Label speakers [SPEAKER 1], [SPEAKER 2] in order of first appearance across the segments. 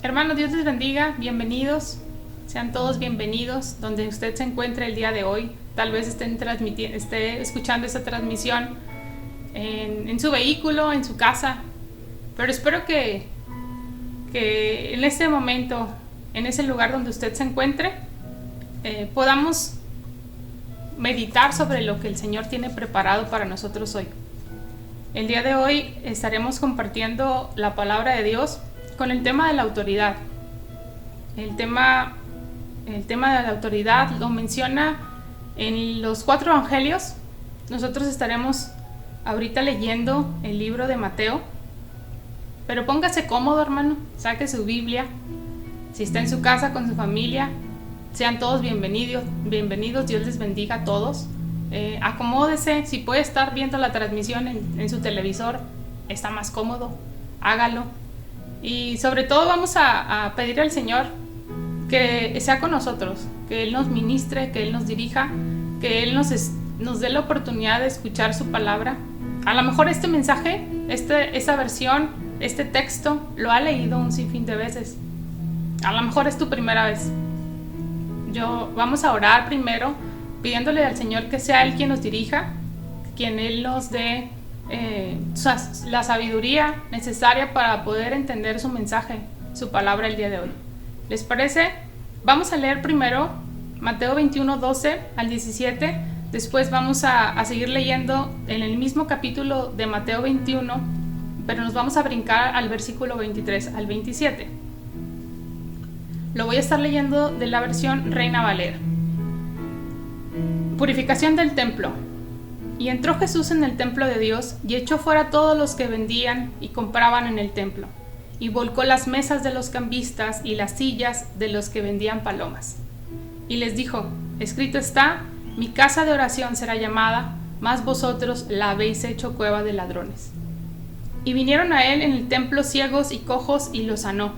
[SPEAKER 1] Hermanos, Dios les bendiga, bienvenidos, sean todos bienvenidos donde usted se encuentre el día de hoy. Tal vez esté escuchando esta transmisión en su vehículo, en su casa, pero espero que en este momento, en ese lugar donde usted se encuentre, podamos meditar sobre lo que el Señor tiene preparado para nosotros hoy. El día de hoy estaremos compartiendo la palabra de Dios con el tema de la autoridad. El tema de la autoridad lo menciona en los 4 evangelios. Nosotros estaremos ahorita leyendo el libro de Mateo, pero póngase cómodo, hermano, saque su Biblia. Si está en su casa con su familia, sean todos bienvenidos, Dios les bendiga a todos. Acomódese, si puede estar viendo la transmisión en su televisor, está más cómodo, hágalo. Y sobre todo vamos a pedir al Señor que sea con nosotros, que Él nos ministre, que Él nos dirija, que Él nos dé la oportunidad de escuchar su palabra. A lo mejor este mensaje, esta versión, este texto, lo ha leído un sinfín de veces. A lo mejor es tu primera vez. Vamos a orar primero, pidiéndole al Señor que sea Él quien nos dirija, quien Él nos dé la sabiduría necesaria para poder entender su mensaje, su palabra el día de hoy. ¿Les parece? Vamos a leer primero Mateo 21, 12 al 17. Después vamos a seguir leyendo en el mismo capítulo de Mateo 21, pero nos vamos a brincar al versículo 23 al 27. Lo voy a estar leyendo de la versión Reina Valera. Purificación del templo. Y entró Jesús en el templo de Dios y echó fuera todos los que vendían y compraban en el templo, y volcó las mesas de los cambistas y las sillas de los que vendían palomas. Y les dijo: escrito está, mi casa de oración será llamada, mas vosotros la habéis hecho cueva de ladrones. Y vinieron a él en el templo ciegos y cojos y los sanó.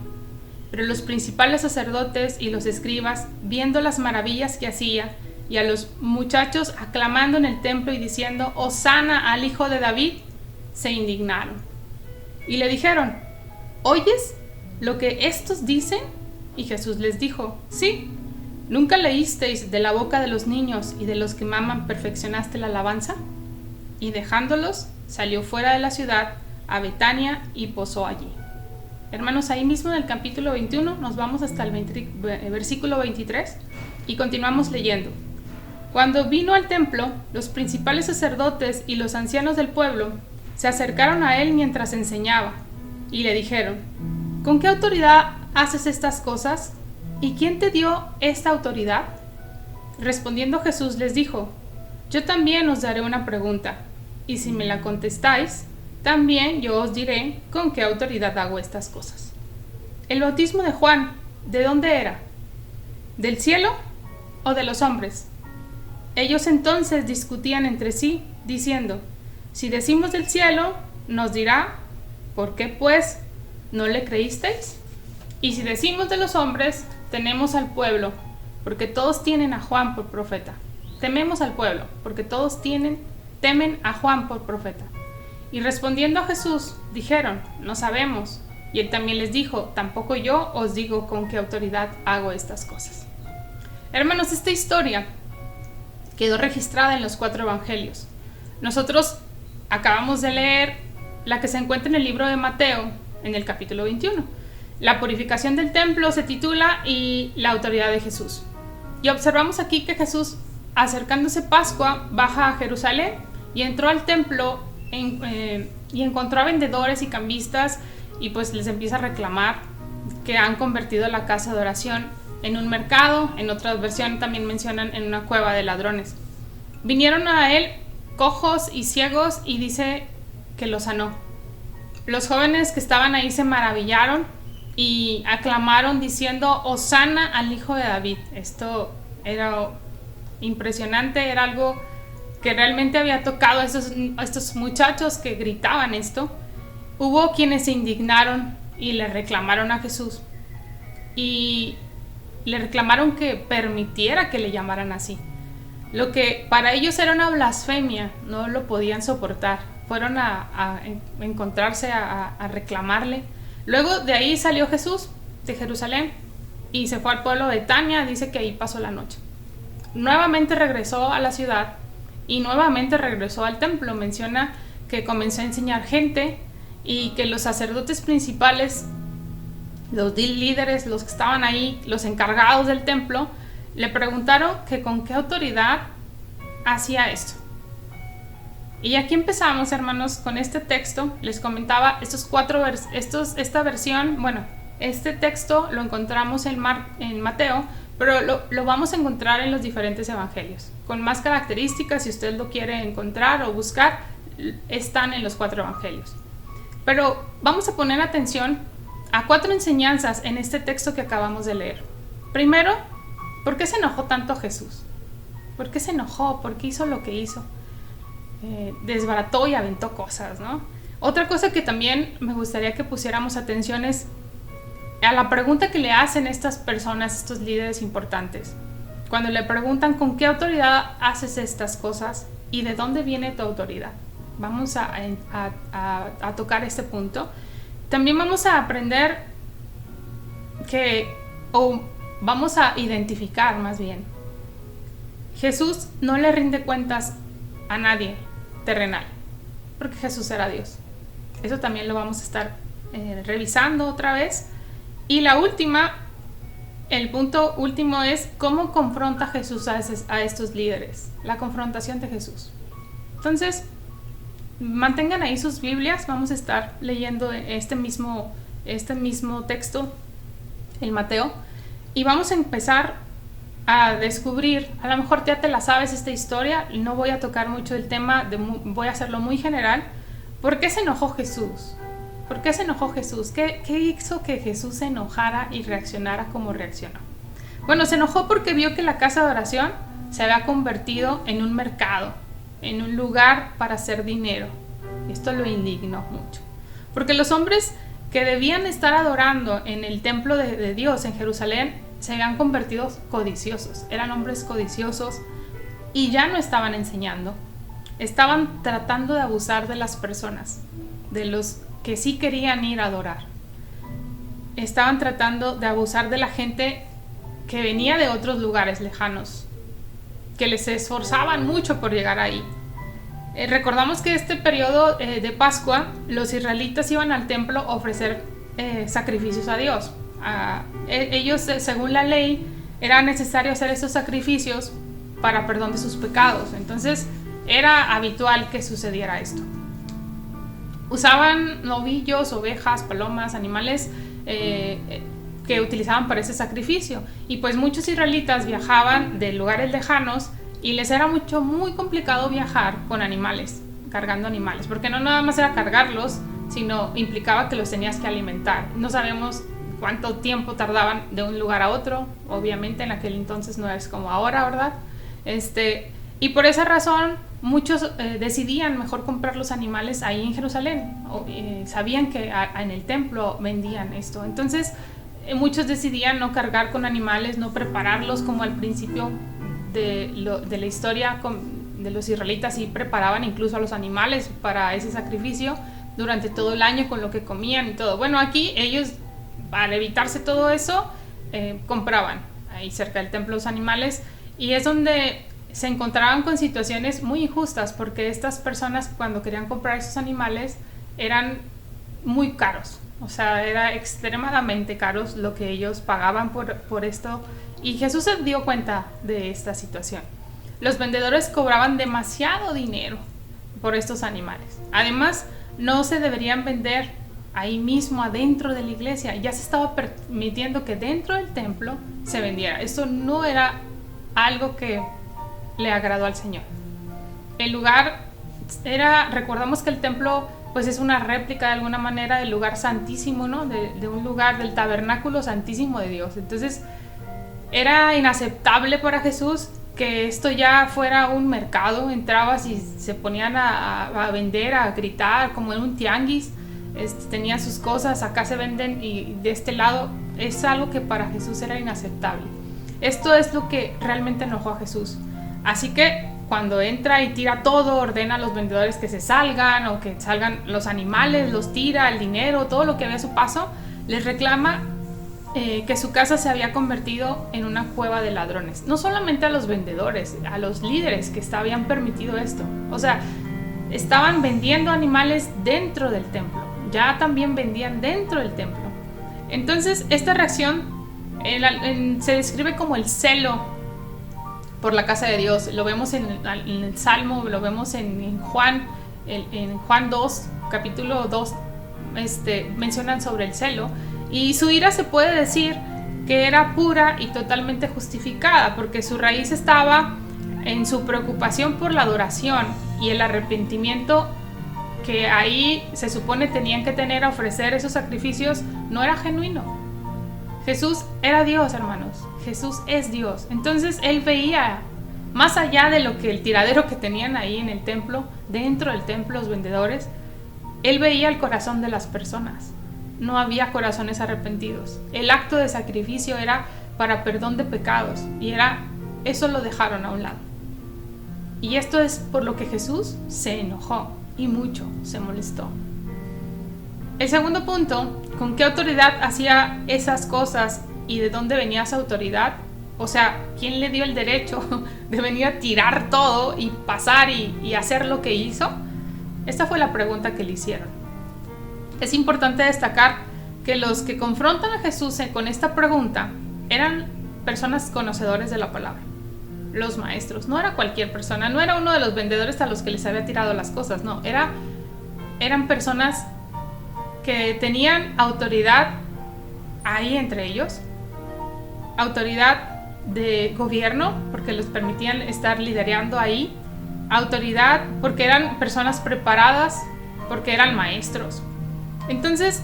[SPEAKER 1] Pero los principales sacerdotes y los escribas, viendo las maravillas que hacía, y a los muchachos aclamando en el templo y diciendo: Hosana al hijo de David, se indignaron. Y le dijeron: ¿oyes lo que estos dicen? Y Jesús les dijo: sí. ¿Nunca leísteis de la boca de los niños y de los que maman perfeccionaste la alabanza? Y dejándolos, salió fuera de la ciudad a Betania y posó allí. Hermanos, ahí mismo en el capítulo 21 nos vamos hasta el versículo 23 y continuamos leyendo. Cuando vino al templo, los principales sacerdotes y los ancianos del pueblo se acercaron a él mientras enseñaba y le dijeron: ¿con qué autoridad haces estas cosas? ¿Y quién te dio esta autoridad? Respondiendo Jesús les dijo: yo también os daré una pregunta, y si me la contestáis, también yo os diré con qué autoridad hago estas cosas. El bautismo de Juan, ¿de dónde era? ¿Del cielo o de los hombres? Ellos entonces discutían entre sí, diciendo: si decimos del cielo, nos dirá: ¿por qué pues no le creísteis? Y si decimos de los hombres, tenemos al pueblo, porque todos tienen a Juan por profeta. Tememos al pueblo, porque todos temen a Juan por profeta. Y respondiendo a Jesús, dijeron: no sabemos. Y él también les dijo: tampoco yo os digo con qué autoridad hago estas cosas. Hermanos, esta historia quedó registrada en los 4 evangelios. Nosotros acabamos de leer la que se encuentra en el libro de Mateo, en el capítulo 21. La purificación del templo se titula y la autoridad de Jesús. Y observamos aquí que Jesús, acercándose Pascua, baja a Jerusalén y entró al templo y encontró a vendedores y cambistas y pues les empieza a reclamar que han convertido la casa de oración en un mercado. En otra versión también mencionan en una cueva de ladrones. Vinieron a él cojos y ciegos y dice que los sanó. Los jóvenes que estaban ahí se maravillaron y aclamaron diciendo: Hosana al hijo de David. Esto era impresionante, era algo que realmente había tocado a estos muchachos que gritaban esto. Hubo quienes se indignaron y le reclamaron a Jesús y le reclamaron que permitiera que le llamaran así. Lo que para ellos era una blasfemia, no lo podían soportar. Fueron a encontrarse, a reclamarle. Luego de ahí salió Jesús de Jerusalén y se fue al pueblo de Betania, dice que ahí pasó la noche. Nuevamente regresó a la ciudad y nuevamente regresó al templo. Menciona que comenzó a enseñar gente y que los sacerdotes principales, los líderes, los que estaban ahí, los encargados del templo, le preguntaron que con qué autoridad hacía esto. Y aquí empezamos, hermanos, con este texto. Les comentaba esta versión, bueno, este texto lo encontramos en Mateo, pero lo vamos a encontrar en los diferentes evangelios, con más características. Si usted lo quiere encontrar o buscar, están en los 4 evangelios. Pero vamos a poner atención a 4 enseñanzas en este texto que acabamos de leer. Primero, ¿por qué se enojó tanto Jesús? ¿Por qué se enojó? ¿Por qué hizo lo que hizo? Desbarató y aventó cosas, ¿no? Otra cosa que también me gustaría que pusiéramos atención es a la pregunta que le hacen estas personas, estos líderes importantes. Cuando le preguntan con qué autoridad haces estas cosas y de dónde viene tu autoridad. Vamos a tocar este punto. También vamos a aprender vamos a identificar más bien. Jesús no le rinde cuentas a nadie terrenal, porque Jesús era Dios. Eso también lo vamos a estar revisando otra vez. Y el punto último es cómo confronta Jesús a estos líderes, la confrontación de Jesús. Entonces, mantengan ahí sus Biblias, vamos a estar leyendo este mismo texto, el Mateo, y vamos a empezar a descubrir, a lo mejor ya te la sabes esta historia, no voy a tocar mucho el tema, voy a hacerlo muy general. ¿Por qué se enojó Jesús? ¿Por qué se enojó Jesús? ¿Qué hizo que Jesús se enojara y reaccionara como reaccionó? Bueno, se enojó porque vio que la casa de oración se había convertido en un mercado, en un lugar para hacer dinero. Esto lo indignó mucho, porque los hombres que debían estar adorando en el templo de Dios en Jerusalén se habían convertido codiciosos, eran hombres codiciosos y ya no estaban enseñando, estaban tratando de abusar de las personas, de los que sí querían ir a adorar. Estaban tratando de abusar de la gente que venía de otros lugares lejanos, que les esforzaban mucho por llegar ahí. Recordamos que este periodo de Pascua, los israelitas iban al templo a ofrecer sacrificios a Dios. Ellos, según la ley, era necesario hacer estos sacrificios para perdón de sus pecados. Entonces, era habitual que sucediera esto. Usaban novillos, ovejas, palomas, animales que utilizaban para ese sacrificio. Y pues muchos israelitas viajaban de lugares lejanos y les era muy complicado viajar con animales, cargando animales, porque no nada más era cargarlos, sino implicaba que los tenías que alimentar. No sabemos cuánto tiempo tardaban de un lugar a otro, obviamente en aquel entonces no es como ahora, ¿verdad? Y por esa razón muchos decidían mejor comprar los animales ahí en Jerusalén, sabían que en el templo vendían esto, entonces muchos decidían no cargar con animales, no prepararlos como al principio de la historia de los israelitas, y preparaban incluso a los animales para ese sacrificio durante todo el año con lo que comían y todo. Bueno, aquí ellos, para evitarse todo eso, compraban ahí cerca del templo los animales, y es donde se encontraban con situaciones muy injustas, porque estas personas, cuando querían comprar esos animales, eran muy caros, o sea, era extremadamente caros lo que ellos pagaban por esto, y Jesús se dio cuenta de esta situación. Los vendedores cobraban demasiado dinero por estos animales. Además, no se deberían vender ahí mismo adentro de la iglesia. Ya se estaba permitiendo que dentro del templo se vendiera. Esto no era algo que le agradó al Señor. El lugar recordamos que el templo pues es una réplica de alguna manera del lugar santísimo, ¿no? De un lugar, del tabernáculo santísimo de Dios. Entonces era inaceptable para Jesús que esto ya fuera un mercado. Entrabas y se ponían a vender, a gritar como en un tianguis. Tenían sus cosas, acá se venden, y de este lado es algo que para Jesús era inaceptable. Esto es lo que realmente enojó a Jesús. Así que cuando entra y tira todo, ordena a los vendedores que se salgan, o que salgan los animales, los tira, el dinero, todo lo que ve a su paso, les reclama que su casa se había convertido en una cueva de ladrones. No solamente a los vendedores, a los líderes que habían permitido esto. O sea, estaban vendiendo animales dentro del templo. Ya también vendían dentro del templo. Entonces, esta reacción se describe como el celo por la casa de Dios. Lo vemos en el Salmo, lo vemos en Juan 2, capítulo 2, mencionan sobre el celo. Y su ira se puede decir que era pura y totalmente justificada, porque su raíz estaba en su preocupación por la adoración y el arrepentimiento que ahí se supone tenían que tener a ofrecer esos sacrificios, no era genuino. Jesús era Dios, hermanos. Jesús es Dios. Entonces él veía más allá de lo que el tiradero que tenían ahí en el templo, dentro del templo los vendedores, él veía el corazón de las personas. No había corazones arrepentidos. El acto de sacrificio era para perdón de pecados y eso lo dejaron a un lado. Y esto es por lo que Jesús se enojó y mucho se molestó. El segundo punto, ¿con qué autoridad hacía esas cosas y de dónde venía esa autoridad? O sea, ¿quién le dio el derecho de venir a tirar todo y pasar y hacer lo que hizo? Esta fue la pregunta que le hicieron. Es importante destacar que los que confrontan a Jesús con esta pregunta eran personas conocedores de la palabra. Los maestros, no era cualquier persona, no era uno de los vendedores a los que les había tirado las cosas, no, eran personas que tenían autoridad ahí entre ellos, autoridad de gobierno, porque les permitían estar liderando ahí, autoridad porque eran personas preparadas, porque eran maestros. Entonces,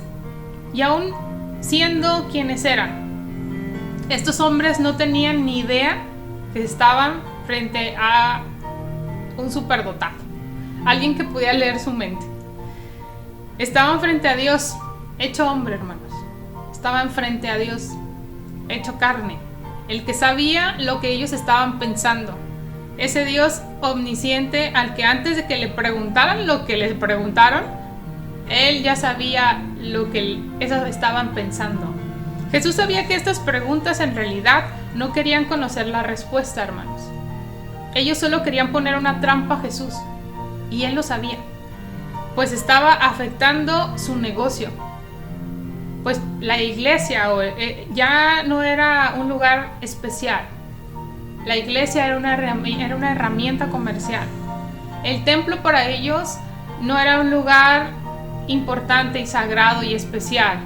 [SPEAKER 1] y aún siendo quienes eran, estos hombres no tenían ni idea que estaban frente a un superdotado, alguien que podía leer su mente. Estaban frente a Dios, hecho hombre, hermanos. Estaban frente a Dios, hecho carne, el que sabía lo que ellos estaban pensando. Ese Dios omnisciente al que antes de que le preguntaran lo que les preguntaron, él ya sabía lo que ellos estaban pensando. Jesús sabía que estas preguntas en realidad no querían conocer la respuesta, hermanos. Ellos solo querían poner una trampa a Jesús, y él lo sabía, pues estaba afectando su negocio. Pues la iglesia ya no era un lugar especial. La iglesia era una herramienta comercial. El templo para ellos no era un lugar importante y sagrado y especial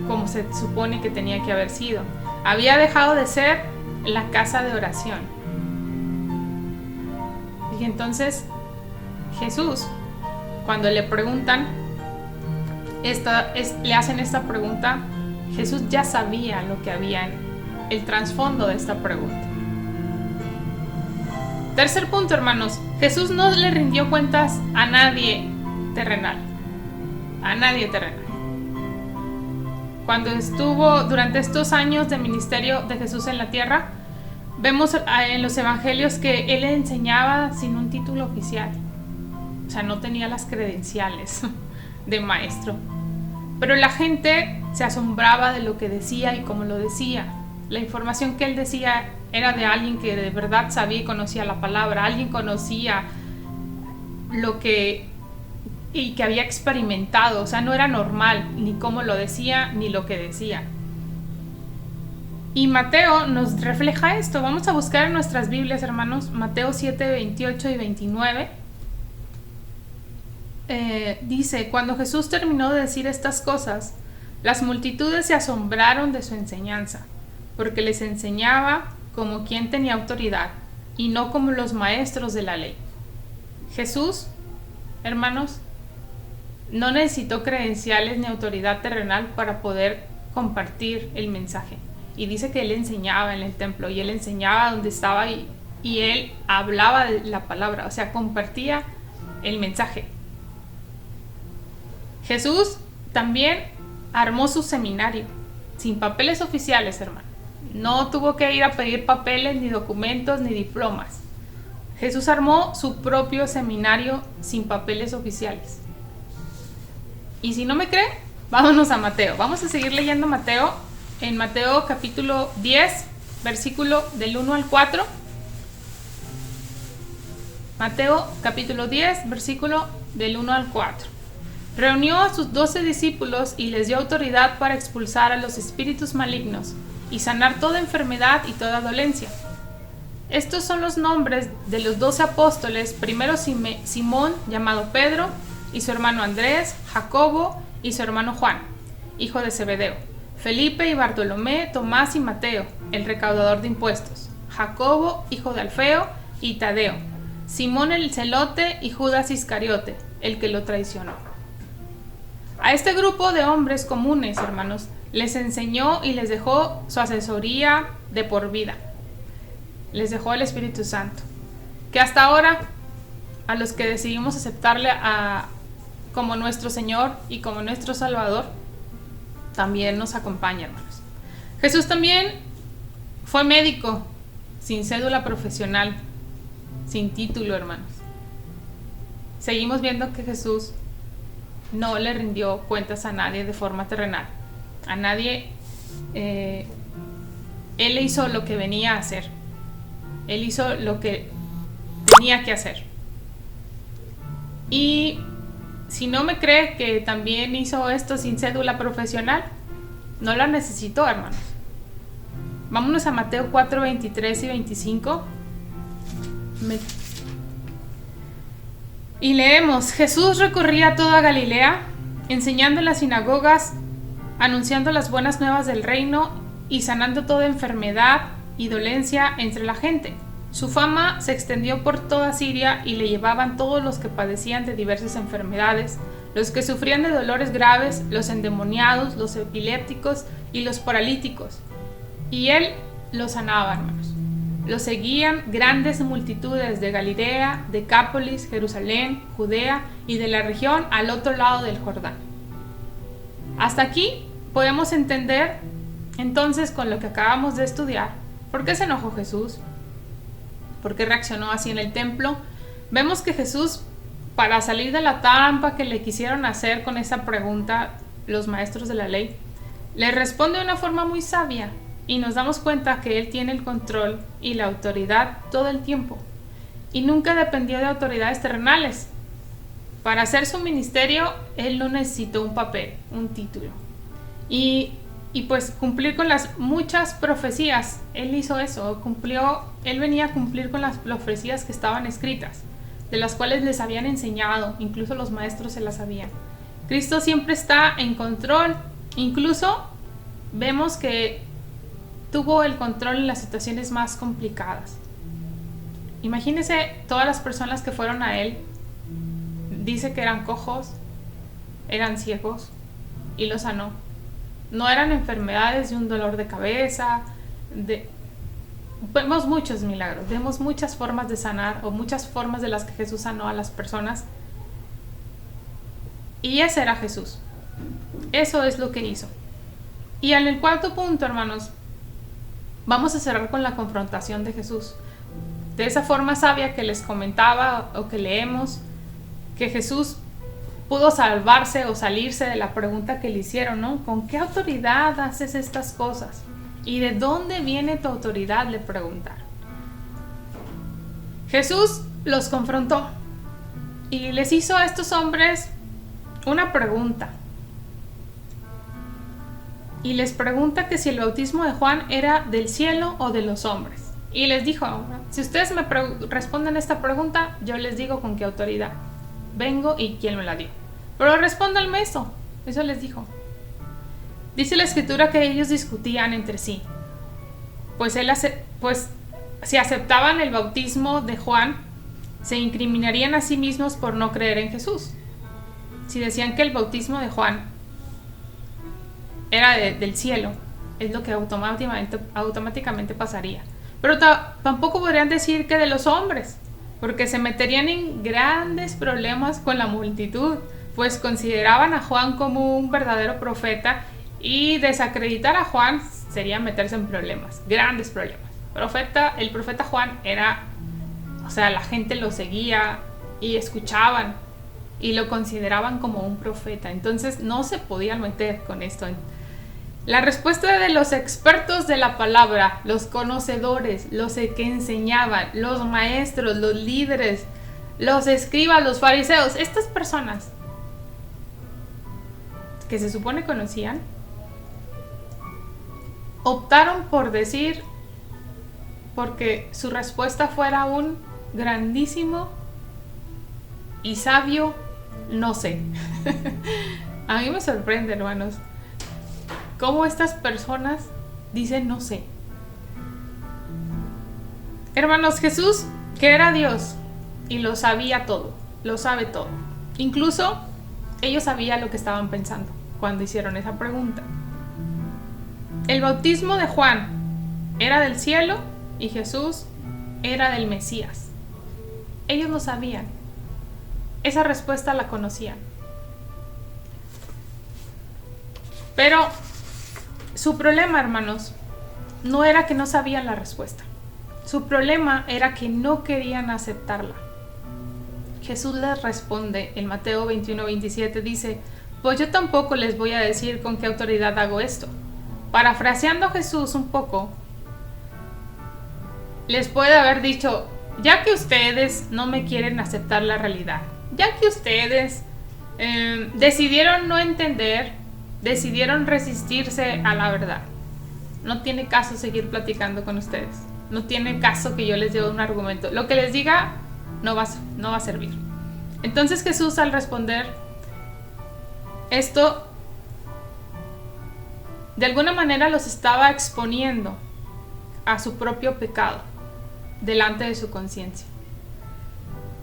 [SPEAKER 1] como se supone que tenía que haber sido. Había dejado de ser la casa de oración. Y entonces Jesús, cuando le preguntan, le hacen esta pregunta, Jesús ya sabía lo que había en el trasfondo de esta pregunta. Tercer punto, hermanos, Jesús no le rindió cuentas a nadie terrenal. A nadie terrenal. Cuando estuvo durante estos años de ministerio de Jesús en la tierra, vemos en los evangelios que él enseñaba sin un título oficial. O sea, no tenía las credenciales de maestro. Pero la gente se asombraba de lo que decía y cómo lo decía. La información que él decía era de alguien que de verdad sabía y conocía la palabra. Alguien conocía y que había experimentado. O sea, no era normal ni cómo lo decía ni lo que decía. Y Mateo nos refleja esto. Vamos a buscar en nuestras Biblias, hermanos, Mateo 7, 28 y 29. Dice: cuando Jesús terminó de decir estas cosas, las multitudes se asombraron de su enseñanza, porque les enseñaba como quien tenía autoridad y no como los maestros de la ley. Jesús, hermanos, no necesitó credenciales ni autoridad terrenal para poder compartir el mensaje. Y dice que él enseñaba en el templo, y él enseñaba donde estaba, y él hablaba de la palabra, o sea, compartía el mensaje. Jesús también armó su seminario, sin papeles oficiales, hermano. No tuvo que ir a pedir papeles, ni documentos, ni diplomas. Jesús armó su propio seminario sin papeles oficiales. Y si no me cree, vámonos a Mateo. Vamos a seguir leyendo Mateo en Mateo capítulo 10, versículo del 1 al 4. Mateo capítulo 10, versículo del 1 al 4. Reunió a sus 12 discípulos y les dio autoridad para expulsar a los espíritus malignos y sanar toda enfermedad y toda dolencia. Estos son los nombres de los 12 apóstoles: primero Simón, llamado Pedro, y su hermano Andrés; Jacobo y su hermano Juan, hijo de Zebedeo; Felipe y Bartolomé; Tomás y Mateo, el recaudador de impuestos; Jacobo, hijo de Alfeo, y Tadeo; Simón el celote y Judas Iscariote, el que lo traicionó. A este grupo de hombres comunes, hermanos, les enseñó y les dejó su asesoría de por vida. Les dejó el Espíritu Santo, que hasta ahora, a los que decidimos aceptarle como nuestro Señor y como nuestro Salvador, también nos acompaña, hermanos. Jesús también fue médico, sin cédula profesional, sin título, hermanos. Seguimos viendo que Jesús no le rindió cuentas a nadie de forma terrenal. A nadie. Él hizo lo que venía a hacer. Él hizo lo que tenía que hacer. Y si no me cree que también hizo esto sin cédula profesional, no la necesitó, hermanos. Vámonos a Mateo 4, 23 y 25. Y leemos: Jesús recorría toda Galilea, enseñando en las sinagogas, anunciando las buenas nuevas del reino y sanando toda enfermedad y dolencia entre la gente. Su fama se extendió por toda Siria y le llevaban todos los que padecían de diversas enfermedades, los que sufrían de dolores graves, los endemoniados, los epilépticos y los paralíticos. Y él los sanaba, hermanos. Los seguían grandes multitudes de Galilea, Decápolis, Jerusalén, Judea y de la región al otro lado del Jordán. Hasta aquí podemos entender entonces, con lo que acabamos de estudiar, por qué se enojó Jesús, por qué reaccionó así en el templo. Vemos que Jesús, para salir de la trampa que le quisieron hacer con esa pregunta los maestros de la ley, le responde de una forma muy sabia. Y nos damos cuenta que Él tiene el control y la autoridad todo el tiempo. Y nunca dependió de autoridades terrenales. Para hacer su ministerio, Él no necesitó un papel, un título. Y pues cumplir con las muchas profecías. Él hizo eso, Él venía a cumplir con las profecías que estaban escritas, de las cuales les habían enseñado, incluso los maestros se las sabían. Cristo siempre está en control. Incluso vemos que tuvo el control en las situaciones más complicadas. Imagínense todas las personas que fueron a Él. Dice que eran cojos, eran ciegos, y los sanó. No eran enfermedades de un dolor de cabeza. Vemos muchos milagros, vemos muchas formas de sanar, o muchas formas de las que Jesús sanó a las personas. Y ese era Jesús. Eso es lo que hizo. Y en el cuarto punto, hermanos, vamos a cerrar con la confrontación de Jesús. De esa forma sabia que les comentaba o que leemos, que Jesús pudo salvarse o salirse de la pregunta que le hicieron, ¿no? ¿Con qué autoridad haces estas cosas? ¿Y de dónde viene tu autoridad?, le preguntaron. Jesús los confrontó y les hizo a estos hombres una pregunta. Y les pregunta que si el bautismo de Juan era del cielo o de los hombres. Y les dijo: si ustedes me responden esta pregunta, yo les digo con qué autoridad vengo y quién me la dio. Pero respóndanme eso. Eso les dijo. Dice la escritura que ellos discutían entre sí. Pues si aceptaban el bautismo de Juan, se incriminarían a sí mismos por no creer en Jesús. Si decían que el bautismo de Juan era del cielo, es lo que automáticamente pasaría. Pero tampoco podrían decir que de los hombres, porque se meterían en grandes problemas con la multitud, pues consideraban a Juan como un verdadero profeta, y desacreditar a Juan sería meterse en problemas, grandes problemas. El profeta Juan era, la gente lo seguía y escuchaban y lo consideraban como un profeta, entonces no se podían meter con esto. La respuesta de los expertos de la palabra, los conocedores, los que enseñaban, los maestros, los líderes, los escribas, los fariseos, estas personas que se supone conocían, optaron por decir, porque su respuesta fuera un grandísimo y sabio no sé. A mí me sorprende, hermanos, cómo estas personas dicen no sé. Hermanos, Jesús, que era Dios y lo sabía todo, lo sabe todo. Incluso ellos sabían lo que estaban pensando cuando hicieron esa pregunta. El bautismo de Juan era del cielo y Jesús era del Mesías. Ellos lo sabían. Esa respuesta la conocían. Pero su problema, hermanos, no era que no sabían la respuesta. Su problema era que no querían aceptarla. Jesús les responde en Mateo 21-27, dice: pues yo tampoco les voy a decir con qué autoridad hago esto. Parafraseando a Jesús un poco, les puede haber dicho: ya que ustedes no me quieren aceptar la realidad, ya que ustedes decidieron no entender, decidieron resistirse a la verdad, no tiene caso seguir platicando con ustedes. No tiene caso que yo les dé un argumento. Lo que les diga no va a servir. Entonces Jesús, al responder esto, de alguna manera los estaba exponiendo a su propio pecado delante de su conciencia.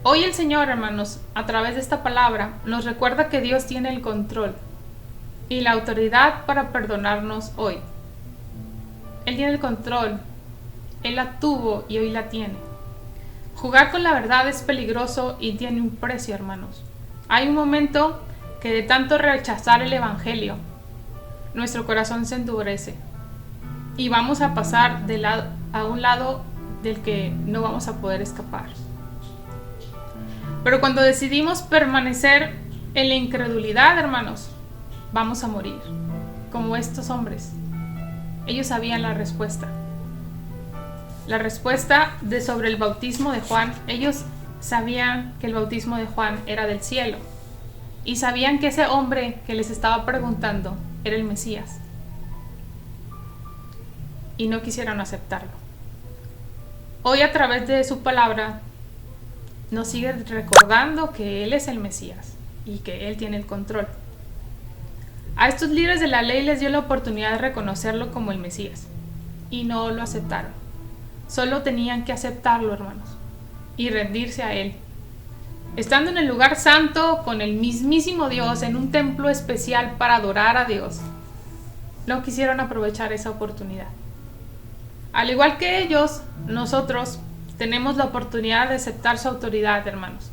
[SPEAKER 1] Hoy el Señor, hermanos, a través de esta palabra, nos recuerda que Dios tiene el control y la autoridad para perdonarnos hoy. Él tiene el control. Él la tuvo y hoy la tiene. Jugar con la verdad es peligroso y tiene un precio, hermanos. Hay un momento que de tanto rechazar el evangelio, nuestro corazón se endurece y vamos a pasar a un lado del que no vamos a poder escapar. Pero cuando decidimos permanecer en la incredulidad, hermanos, vamos a morir, como estos hombres. Ellos sabían la respuesta. La respuesta sobre el bautismo de Juan. Ellos sabían que el bautismo de Juan era del cielo y sabían que ese hombre que les estaba preguntando era el Mesías, y no quisieron aceptarlo. Hoy, a través de su palabra, nos sigue recordando que Él es el Mesías y que Él tiene el control. A estos líderes de la ley les dio la oportunidad de reconocerlo como el Mesías y no lo aceptaron. Solo tenían que aceptarlo, hermanos, y rendirse a Él. Estando en el lugar santo con el mismísimo Dios, en un templo especial para adorar a Dios, no quisieron aprovechar esa oportunidad. Al igual que ellos, nosotros tenemos la oportunidad de aceptar su autoridad, hermanos,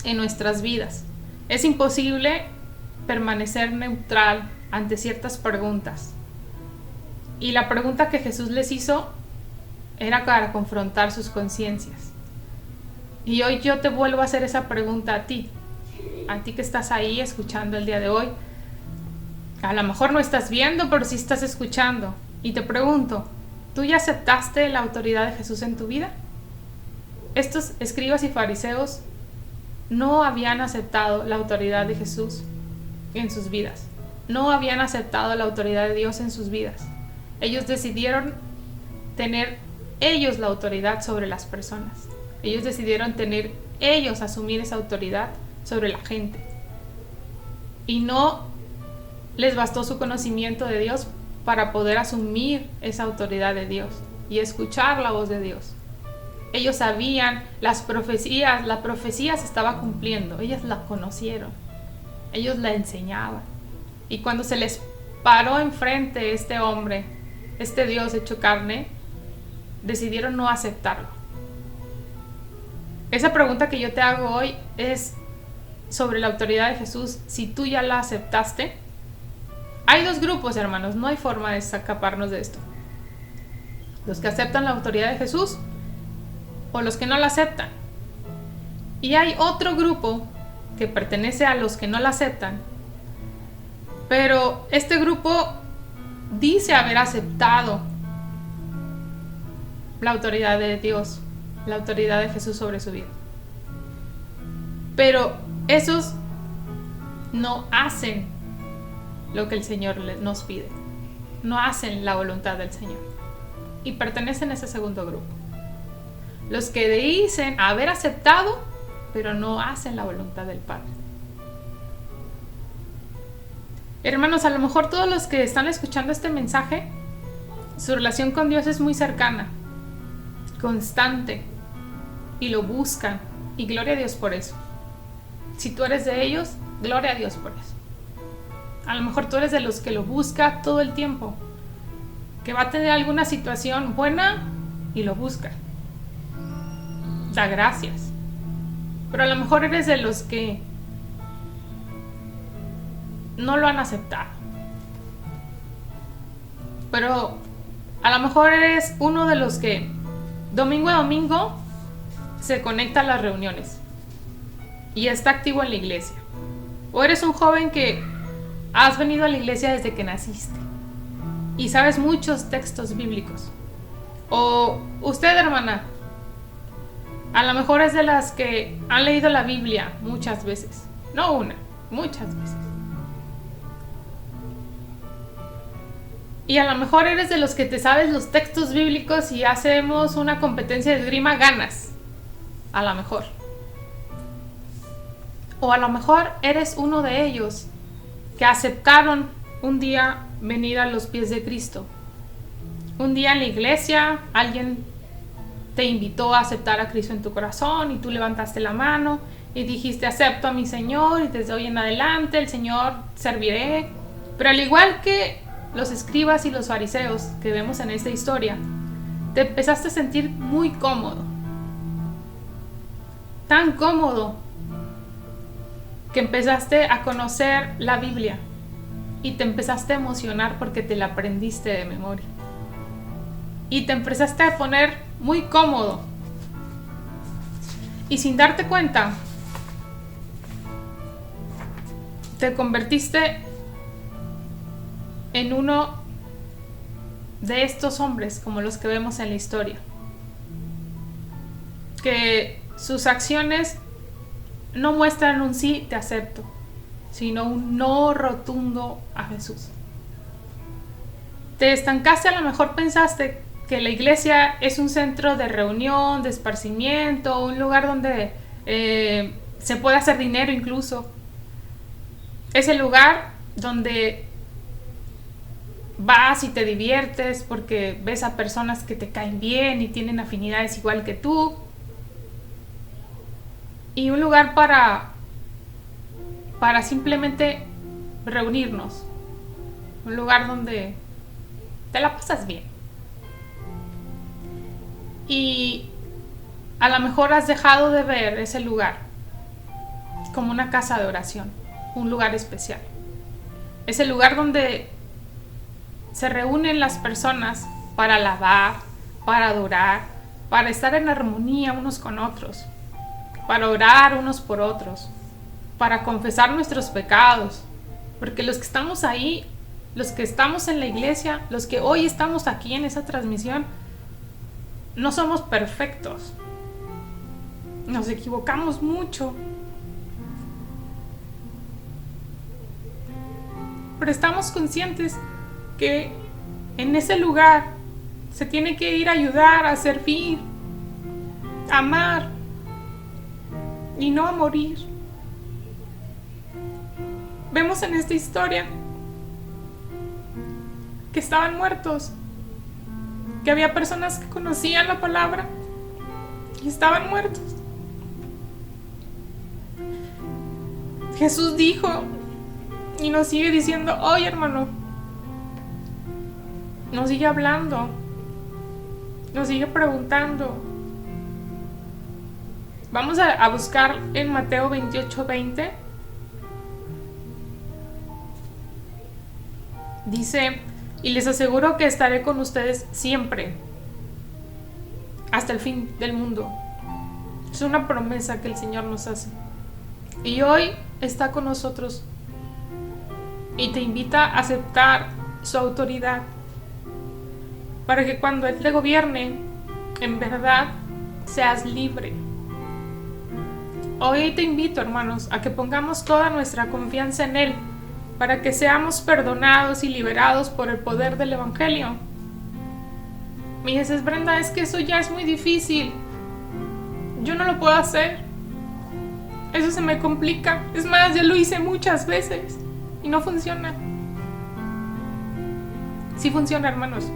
[SPEAKER 1] en nuestras vidas. Es imposible permanecer neutral ante ciertas preguntas. Y la pregunta que Jesús les hizo era para confrontar sus conciencias. Y hoy yo te vuelvo a hacer esa pregunta a ti que estás ahí escuchando el día de hoy. A lo mejor no estás viendo, pero sí estás escuchando. Y te pregunto, ¿tú ya aceptaste la autoridad de Jesús en tu vida? Estos escribas y fariseos no habían aceptado la autoridad de Jesús en sus vidas. No habían aceptado la autoridad de Dios en sus vidas. Ellos decidieron tener ellos la autoridad sobre las personas. Ellos decidieron asumir esa autoridad sobre la gente. Y no les bastó su conocimiento de Dios para poder asumir esa autoridad de Dios y escuchar la voz de Dios. Ellos sabían la profecía se estaba cumpliendo, ellos la conocieron, ellos la enseñaban. Y cuando se les paró enfrente este hombre, este Dios hecho carne, decidieron no aceptarlo. Esa pregunta que yo te hago hoy es sobre la autoridad de Jesús, si tú ya la aceptaste. Hay dos grupos, hermanos, no hay forma de escaparnos de esto: los que aceptan la autoridad de Jesús o los que no la aceptan. Y hay otro grupo que pertenece a los que no la aceptan, pero este grupo dice haber aceptado la autoridad de Dios, la autoridad de Jesús sobre su vida. Pero esos no hacen lo que el Señor nos pide. No hacen la voluntad del Señor. Y pertenecen a ese segundo grupo. Los que dicen haber aceptado, pero no hacen la voluntad del Padre. Hermanos, a lo mejor todos los que están escuchando este mensaje, su relación con Dios es muy cercana, constante, y lo buscan. Y gloria a Dios por eso. Si tú eres de ellos, gloria a Dios por eso. A lo mejor tú eres de los que lo busca todo el tiempo, que va a tener alguna situación buena y lo busca. Da gracias. Pero a lo mejor eres de los que no lo han aceptado. Pero a lo mejor eres uno de los que domingo a domingo se conecta a las reuniones y está activo en la iglesia. O eres un joven que has venido a la iglesia desde que naciste y sabes muchos textos bíblicos. O usted, hermana, a lo mejor es de las que han leído la Biblia muchas veces. No una, muchas veces. Y a lo mejor eres de los que te sabes los textos bíblicos y hacemos una competencia de esgrima, ganas. A lo mejor. O a lo mejor eres uno de ellos que aceptaron un día venir a los pies de Cristo. Un día en la iglesia alguien te invitó a aceptar a Cristo en tu corazón y tú levantaste la mano y dijiste: acepto a mi Señor y desde hoy en adelante el Señor serviré. Pero al igual que los escribas y los fariseos que vemos en esta historia, te empezaste a sentir muy cómodo. Tan cómodo que empezaste a conocer la Biblia y te empezaste a emocionar porque te la aprendiste de memoria. Y te empezaste a poner muy cómodo. Y sin darte cuenta, te convertiste en uno de estos hombres como los que vemos en la historia, que sus acciones no muestran un sí, te acepto, sino un no rotundo a Jesús. Te estancaste, a lo mejor pensaste que la iglesia es un centro de reunión, de esparcimiento, un lugar donde se puede hacer dinero incluso. Es el lugar donde vas y te diviertes porque ves a personas que te caen bien y tienen afinidades igual que tú. Y un lugar para simplemente reunirnos. Un lugar donde te la pasas bien. Y a lo mejor has dejado de ver ese lugar como una casa de oración, un lugar especial. Es el lugar donde se reúnen las personas para alabar, para adorar, para estar en armonía unos con otros, para orar unos por otros, para confesar nuestros pecados. Porque los que estamos ahí, los que estamos en la iglesia, los que hoy estamos aquí en esa transmisión, no somos perfectos. Nos equivocamos mucho. Pero estamos conscientes que en ese lugar se tiene que ir a ayudar, a servir, a amar y no a morir. Vemos en esta historia que estaban muertos, que había personas que conocían la palabra y estaban muertos. Jesús dijo y nos sigue diciendo hoy, hermano, nos sigue hablando, nos sigue preguntando. Vamos a buscar en Mateo 28:20. Dice: y les aseguro que estaré con ustedes siempre, hasta el fin del mundo. Es una promesa que el Señor nos hace. Y hoy está con nosotros. Y te invita a aceptar su autoridad, para que cuando Él te gobierne, en verdad seas libre. Hoy te invito, hermanos, a que pongamos toda nuestra confianza en Él, para que seamos perdonados y liberados por el poder del Evangelio. Me dices, Brenda, es que eso ya es muy difícil. Yo no lo puedo hacer. Eso se me complica. Es más, ya lo hice muchas veces y no funciona. Sí funciona, hermanos.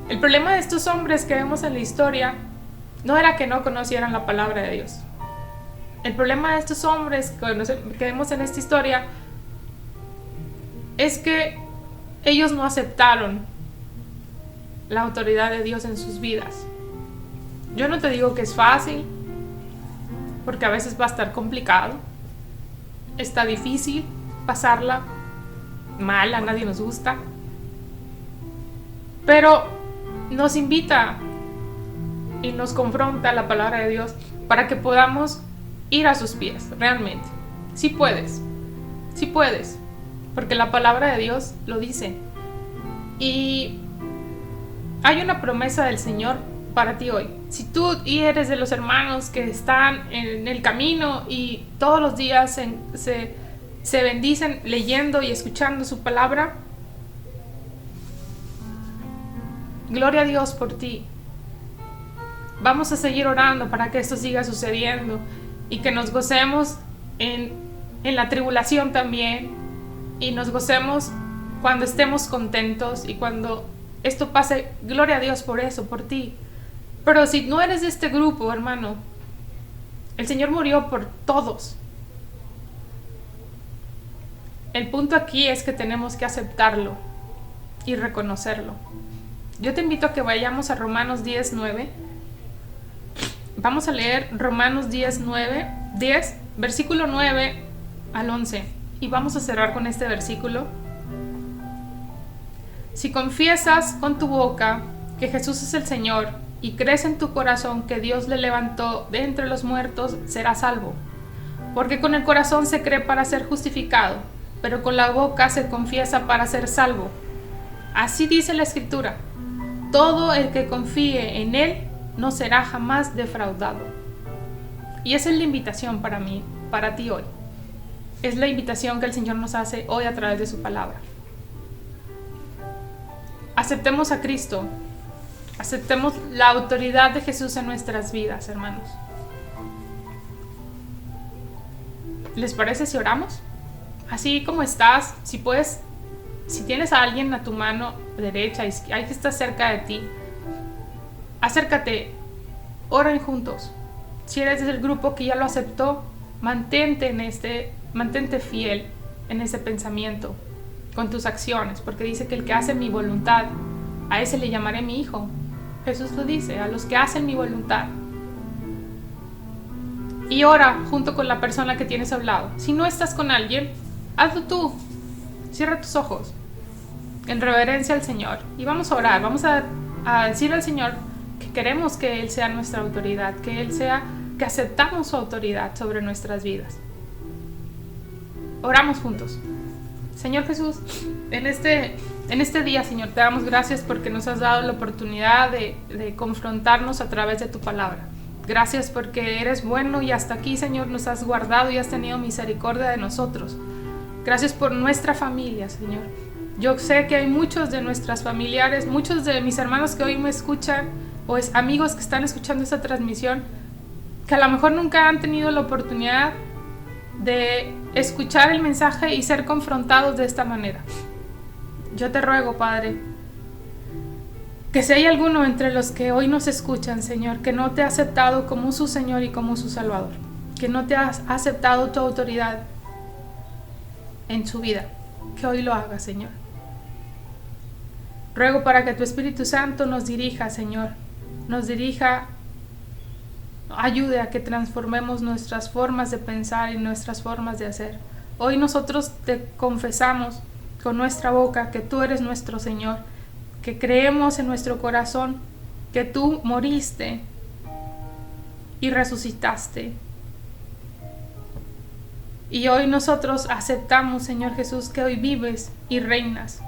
[SPEAKER 1] El problema de estos hombres que vemos en la historia no era que no conocieran la palabra de Dios. El problema de estos hombres que vemos en esta historia es que ellos no aceptaron la autoridad de Dios en sus vidas. Yo no te digo que es fácil, porque a veces va a estar complicado, está difícil pasarla mal, a nadie nos gusta, pero nos invita y nos confronta la palabra de Dios para que podamos ir a sus pies, realmente. Sí puedes, porque la palabra de Dios lo dice. Y hay una promesa del Señor para ti hoy. Si tú eres de los hermanos que están en el camino y todos los días se bendicen leyendo y escuchando su palabra, gloria a Dios por ti. Vamos a seguir orando para que esto siga sucediendo y que nos gocemos en la tribulación también, y nos gocemos cuando estemos contentos y cuando esto pase. Gloria a Dios por eso, por ti. Pero si no eres de este grupo, hermano, el Señor murió por todos. El punto aquí es que tenemos que aceptarlo y reconocerlo. Yo te invito a que vayamos a Romanos 10:9. Vamos a leer Romanos 10, versículo 9 al 11. Y vamos a cerrar con este versículo. Si confiesas con tu boca que Jesús es el Señor y crees en tu corazón que Dios le levantó de entre los muertos, serás salvo. Porque con el corazón se cree para ser justificado, pero con la boca se confiesa para ser salvo. Así dice la Escritura: todo el que confíe en Él no será jamás defraudado. Y esa es la invitación para mí, para ti hoy. Es la invitación que el Señor nos hace hoy a través de su palabra. Aceptemos a Cristo. Aceptemos la autoridad de Jesús en nuestras vidas, hermanos. ¿Les parece si oramos? Así como estás, si puedes, si tienes a alguien a tu mano derecha, alguien que está cerca de ti, acércate, oren juntos. Si eres del grupo que ya lo aceptó, mantente fiel en ese pensamiento, con tus acciones, porque dice que el que hace mi voluntad, a ese le llamaré mi hijo. Jesús lo dice, a los que hacen mi voluntad. Y ora junto con la persona que tienes a un lado. Si no estás con alguien, hazlo tú. Cierra tus ojos en reverencia al Señor y vamos a orar. Vamos a decirle al Señor que queremos que Él sea nuestra autoridad, que aceptamos su autoridad sobre nuestras vidas. Oramos juntos. Señor Jesús, en este día, Señor, te damos gracias porque nos has dado la oportunidad de confrontarnos a través de tu palabra. Gracias porque eres bueno y hasta aquí, Señor, nos has guardado y has tenido misericordia de nosotros. Gracias por nuestra familia, Señor. Yo sé que hay muchos de nuestras familiares, muchos de mis hermanos que hoy me escuchan, o amigos que están escuchando esta transmisión, que a lo mejor nunca han tenido la oportunidad de escuchar el mensaje y ser confrontados de esta manera. Yo te ruego, Padre, que si hay alguno entre los que hoy nos escuchan, Señor, que no te ha aceptado como su Señor y como su Salvador, que no te ha aceptado tu autoridad en su vida, que hoy lo haga, Señor. Ruego para que tu Espíritu Santo nos dirija, Señor, ayude a que transformemos nuestras formas de pensar y nuestras formas de hacer. Hoy nosotros te confesamos con nuestra boca que tú eres nuestro Señor, que creemos en nuestro corazón que tú moriste y resucitaste. Y hoy nosotros aceptamos, Señor Jesús, que hoy vives y reinas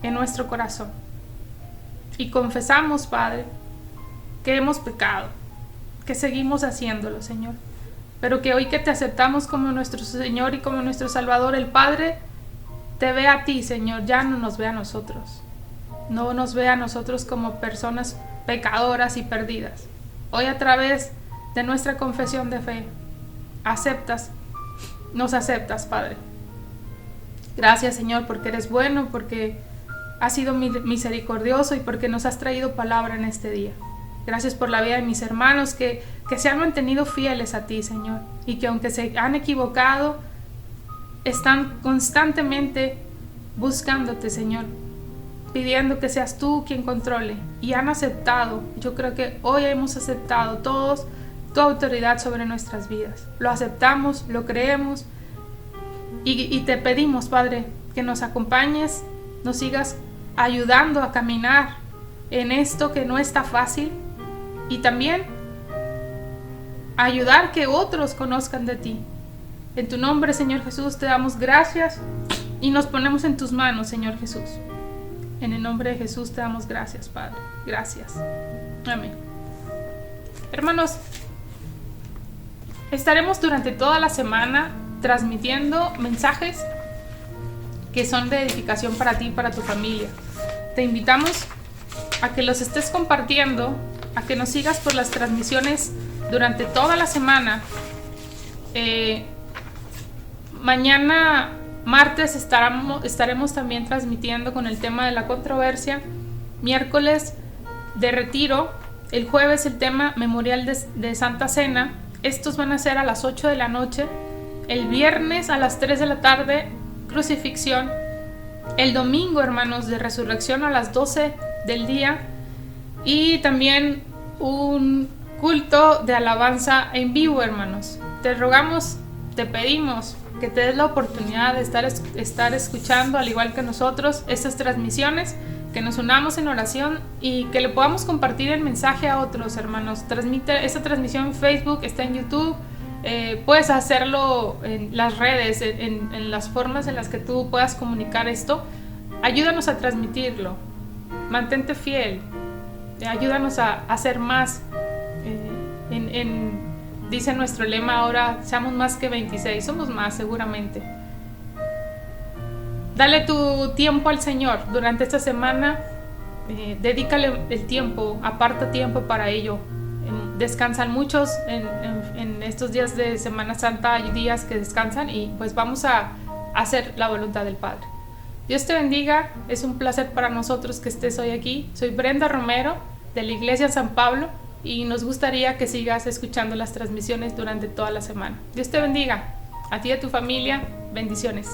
[SPEAKER 1] en nuestro corazón. Y confesamos, Padre, que hemos pecado, que seguimos haciéndolo, Señor. Pero que hoy que te aceptamos como nuestro Señor y como nuestro Salvador, el Padre te ve a ti, Señor, ya no nos ve a nosotros. No nos ve a nosotros como personas pecadoras y perdidas. Hoy a través de nuestra confesión de fe, nos aceptas, Padre. Gracias, Señor, porque eres bueno, porque has sido misericordioso y porque nos has traído palabra en este día. Gracias por la vida de mis hermanos que se han mantenido fieles a ti, Señor, y que aunque se han equivocado, están constantemente buscándote, Señor, pidiendo que seas tú quien controle, y han aceptado. Yo creo que hoy hemos aceptado todos tu autoridad sobre nuestras vidas. Lo aceptamos, lo creemos, y te pedimos, Padre, que nos acompañes, nos sigas ayudando a caminar en esto que no está fácil, y también ayudar que otros conozcan de ti. En tu nombre, Señor Jesús, te damos gracias y nos ponemos en tus manos, Señor Jesús. En el nombre de Jesús te damos gracias, Padre. Gracias. Amén. Hermanos, estaremos durante toda la semana transmitiendo mensajes que son de edificación para ti y para tu familia. Te invitamos a que los estés compartiendo, a que nos sigas por las transmisiones durante toda la semana. Mañana martes estaremos también transmitiendo con el tema de la controversia. Miércoles de retiro. El jueves el tema memorial de Santa Cena. Estos van a ser a las 8 de la noche. El viernes a las 3 de la tarde, crucifixión. El domingo, hermanos, de resurrección a las 12 del día. Y también un culto de alabanza en vivo, hermanos. Te rogamos, te pedimos que te des la oportunidad de estar escuchando, al igual que nosotros, estas transmisiones, que nos unamos en oración y que le podamos compartir el mensaje a otros, hermanos. Transmite esta transmisión en Facebook, está en YouTube. Puedes hacerlo en las redes, en las formas en las que tú puedas comunicar esto. Ayúdanos a transmitirlo. Mantente fiel. Ayúdanos a hacer más. Dice nuestro lema ahora, seamos más que 26. Somos más, seguramente. Dale tu tiempo al Señor durante esta semana. Dedícale el tiempo, aparta tiempo para ello. Descansan muchos en estos días de Semana Santa. Hay días que descansan y pues vamos a hacer la voluntad del Padre. Dios te bendiga. Es un placer para nosotros que estés hoy aquí. Soy Brenda Romero de la Iglesia San Pablo y nos gustaría que sigas escuchando las transmisiones durante toda la semana. Dios te bendiga. A ti y a tu familia. Bendiciones.